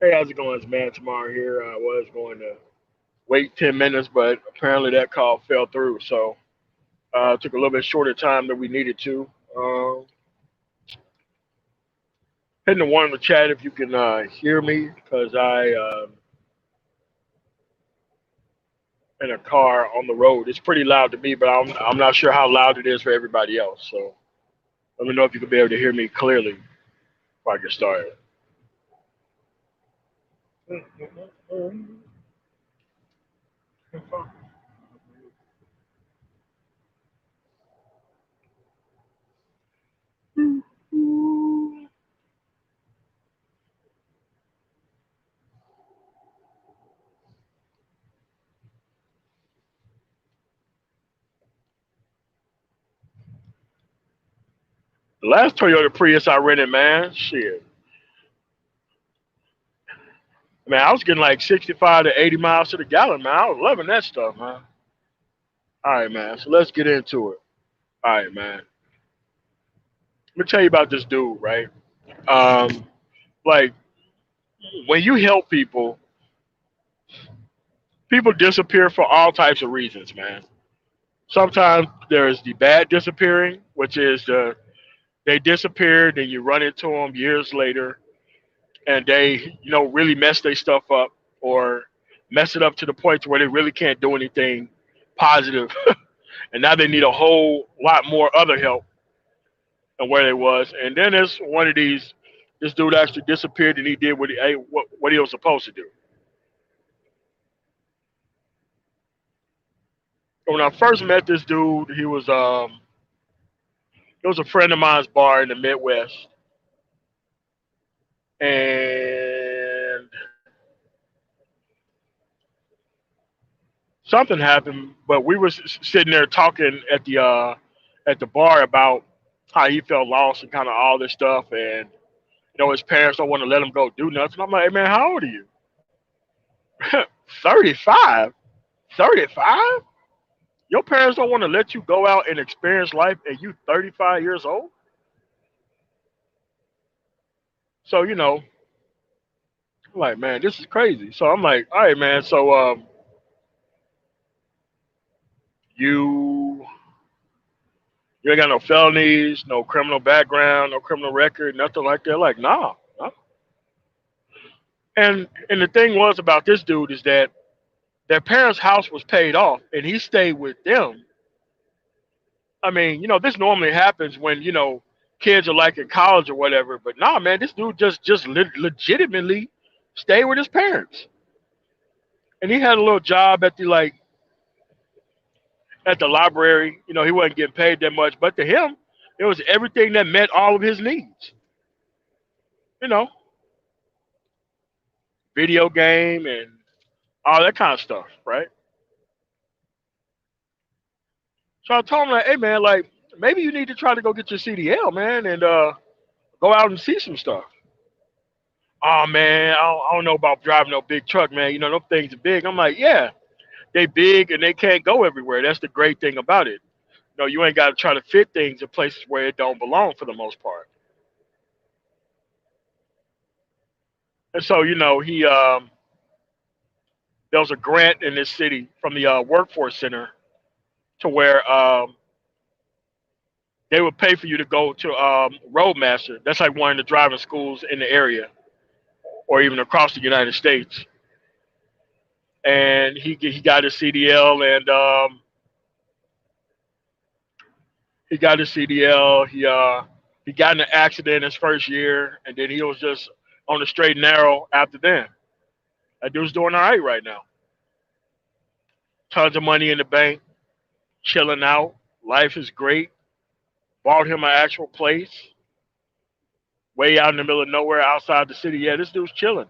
Hey, how's it going? It's Man Tomorrow here. I was going to wait 10 minutes, but apparently that call fell through. So it took a little bit shorter time than we needed to. Um, Hitting the one in the chat if you can hear me because I in a car on the road. It's pretty loud to me, but I'm not sure how loud it is for everybody else. So let me know if you can be able to hear me clearly before I get started. The last Toyota Prius I rented, man, shit. Man, I was getting like 65 to 80 miles to the gallon, man. I was loving that stuff, man. All right, man. So let's get into it. All right, man. Let me tell you about this dude, right? Um, like when you help people, people disappear for all types of reasons, man. Sometimes there's the bad disappearing, which is they disappeared and you run into them years later, and they really mess their stuff up or mess it up to the point to where they really can't do anything positive, and now they need a whole lot more other help than where they was. And then there's one of these. This dude actually disappeared, and he did what he was supposed to do. When I first met this dude, he was a friend of mine's bar in the Midwest, and something happened. But we were sitting there talking at the bar about how he felt lost and kind of all this stuff, and his parents don't want to let him go do nothing. I'm like, hey man, how old are you? 35. 35? Your parents don't want to let you go out and experience life, and you 35 years old. So I'm like, man, this is crazy. So I'm like, all right, man. So you you ain't got no felonies, no criminal background, no criminal record, nothing like that. Like, nah. Nah. And the thing was about this dude is that their parents' house was paid off, and he stayed with them. I mean, this normally happens when kids are like in college or whatever. But nah, man, this dude just legitimately stayed with his parents, and he had a little job at the library. He wasn't getting paid that much, but to him, it was everything that met all of his needs. You know, video game and all that kind of stuff, right? So I told him like, hey man, like maybe you need to try to go get your CDL, man, and go out and see some stuff. Oh man, I don't know about driving no big truck, man. Those things are big. I'm like, yeah, they big and they can't go everywhere. That's the great thing about it. You ain't got to try to fit things in places where it don't belong for the most part. And so, he there was a grant in this city from the workforce center to where they would pay for you to go to Roadmaster. That's like one of the driving schools in the area or even across the United States. And he got his CDL and he got his CDL. He got in an accident his first year, and then he was just on the straight and narrow after then. That dude's doing all right right now. Tons of money in the bank, chilling out. Life is great. Bought him an actual place way out in the middle of nowhere outside the city. Yeah, this dude's chilling.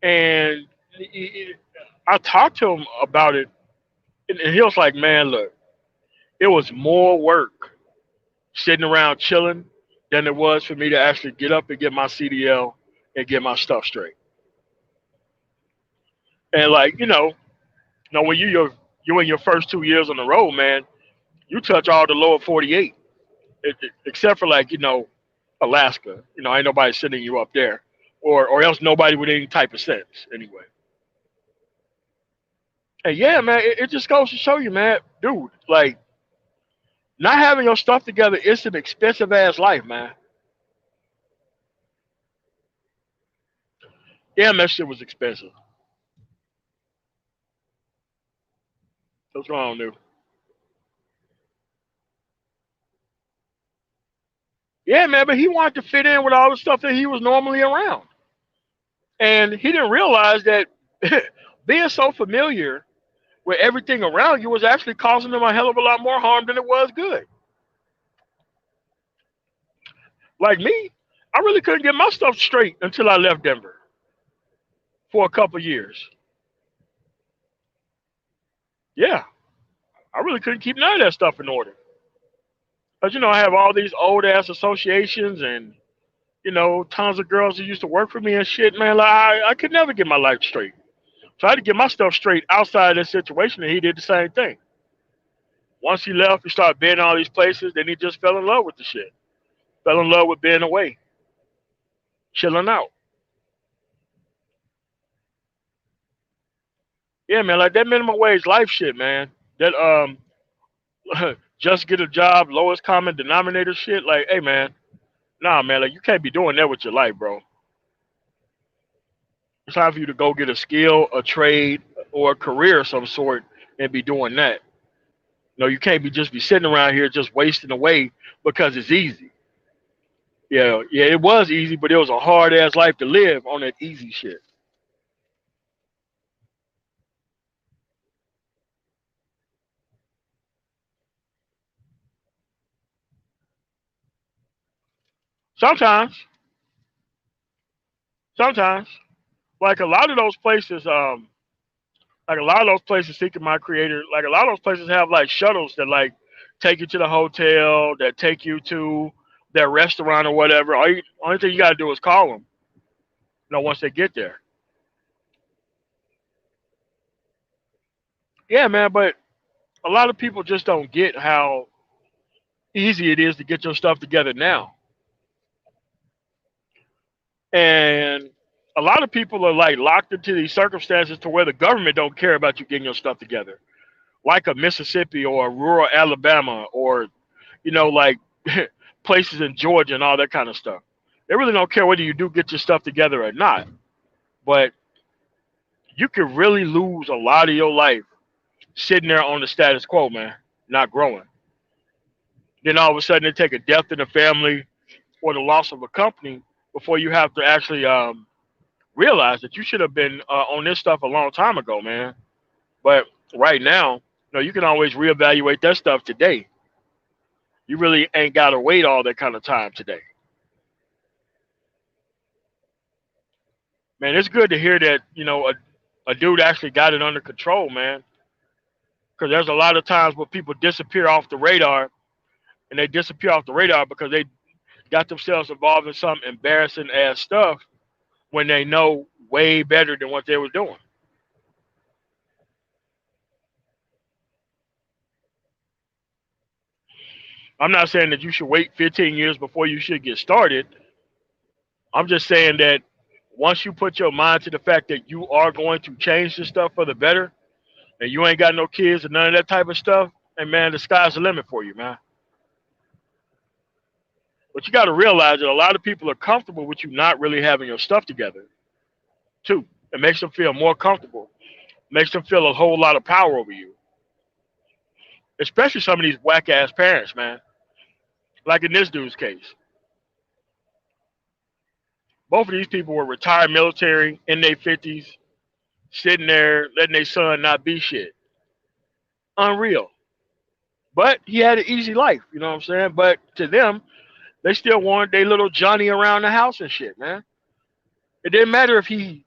And I talked to him about it, and he was like, man, look, it was more work sitting around chilling than it was for me to actually get up and get my CDL and get my stuff straight. And like, when you in your first 2 years on the road, man, you touch all the lower 48, except for like Alaska. Ain't nobody sending you up there, or else nobody with any type of sense anyway. And yeah, man, it just goes to show you, man, dude, like not having your stuff together is an expensive ass life, man. Yeah, man, that shit was expensive. What's going on, dude? Yeah, man, but he wanted to fit in with all the stuff that he was normally around, and he didn't realize that being so familiar with everything around you was actually causing him a hell of a lot more harm than it was good. Like me, I really couldn't get my stuff straight until I left Denver for a couple years. Yeah, I really couldn't keep none of that stuff in order. But I have all these old ass associations and tons of girls who used to work for me and shit, man. Like I could never get my life straight. So I had to get my stuff straight outside of that situation, and he did the same thing. Once he left, he started being all these places. Then he just fell in love with the shit. Fell in love with being away, chilling out. Yeah, man, like that minimum wage life shit, man. That just get a job, lowest common denominator shit. Like, hey, man, nah, man, like you can't be doing that with your life, bro. It's time for you to go get a skill, a trade, or a career of some sort, and be doing that. No, you can't be just be sitting around here just wasting away because it's easy. Yeah, yeah, it was easy, but it was a hard ass life to live on that easy shit. Sometimes, sometimes, like a lot of those places, like a lot of those places seeking my creator, like a lot of those places have like shuttles that like take you to the hotel, that take you to their restaurant or whatever. Only thing you gotta do is call them. Once they get there. Yeah, man, but a lot of people just don't get how easy it is to get your stuff together now. And a lot of people are like locked into these circumstances to where the government don't care about you getting your stuff together. Like a Mississippi or a rural Alabama or, like places in Georgia and all that kind of stuff. They really don't care whether you do get your stuff together or not. But you could really lose a lot of your life sitting there on the status quo, man, not growing. Then all of a sudden they take a death in the family or the loss of a company before you have to actually realize that you should have been on this stuff a long time ago, man. But right now, you can always reevaluate that stuff today. You really ain't got to wait all that kind of time today. Man, it's good to hear that, a dude actually got it under control, man. Because there's a lot of times where people disappear off the radar, and they disappear off the radar because they got themselves involved in some embarrassing ass stuff when they know way better than what they were doing. I'm not saying that you should wait 15 years before you should get started. I'm just saying that once you put your mind to the fact that you are going to change this stuff for the better, and you ain't got no kids and none of that type of stuff, and man, the sky's the limit for you, man. But you got to realize that a lot of people are comfortable with you not really having your stuff together, too. It makes them feel more comfortable, makes them feel a whole lot of power over you, especially some of these whack ass parents, man. Like in this dude's case, both of these people were retired military in their 50s, sitting there letting their son not be shit. Unreal. But he had an easy life, you know what I'm saying? But to them, they still wanted their little Johnny around the house and shit, man. It didn't matter if he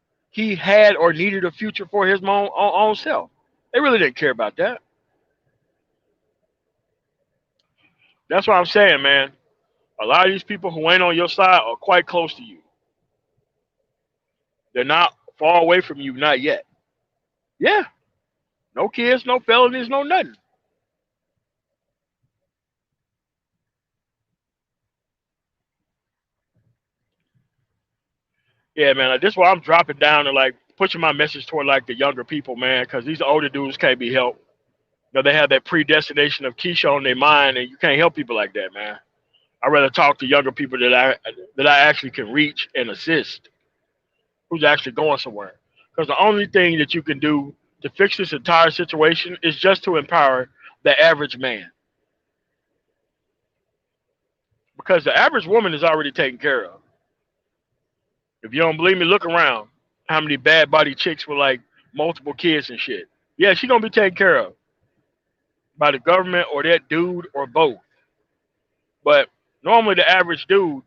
had or needed a future for his own self. They really didn't care about that. That's what I'm saying, man. A lot of these people who ain't on your side are quite close to you. They're not far away from you, not yet. Yeah, No kids, no felonies, no nothing. Yeah, man. Like, this is why I'm dropping down and like pushing my message toward like the younger people, man, because these older dudes can't be helped. You know, they have that predestination of Keisha on their mind, and you can't help people like that, man. I'd rather talk to younger people that I actually can reach and assist, who's actually going somewhere. Because the only thing that you can do to fix this entire situation is just to empower the average man. Because the average woman is already taken care of. If you don't believe me, look around. How many bad body chicks with like multiple kids and shit? Yeah, she gonna be taken care of by the government or that dude or both. But normally the average dude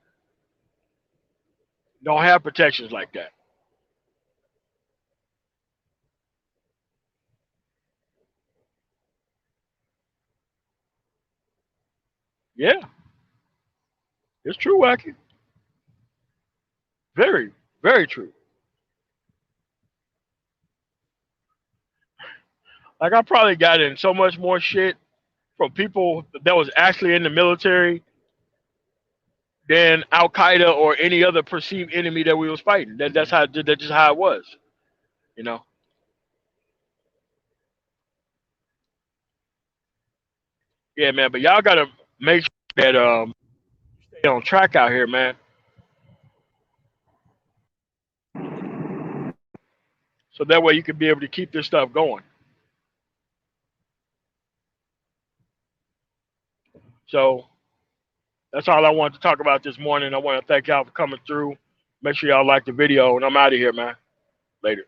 don't have protections like that. Yeah, it's true, Wacky. Very, very true. Like I probably got in so much more shit from people that was actually in the military than Al Qaeda or any other perceived enemy that we was fighting. That's just how it was, you know. Yeah, man. But y'all gotta make sure that stay on track out here, man. So that way you can be able to keep this stuff going. So that's all I wanted to talk about this morning. I want to thank y'all for coming through. Make sure y'all like the video, and I'm out of here, man. Later.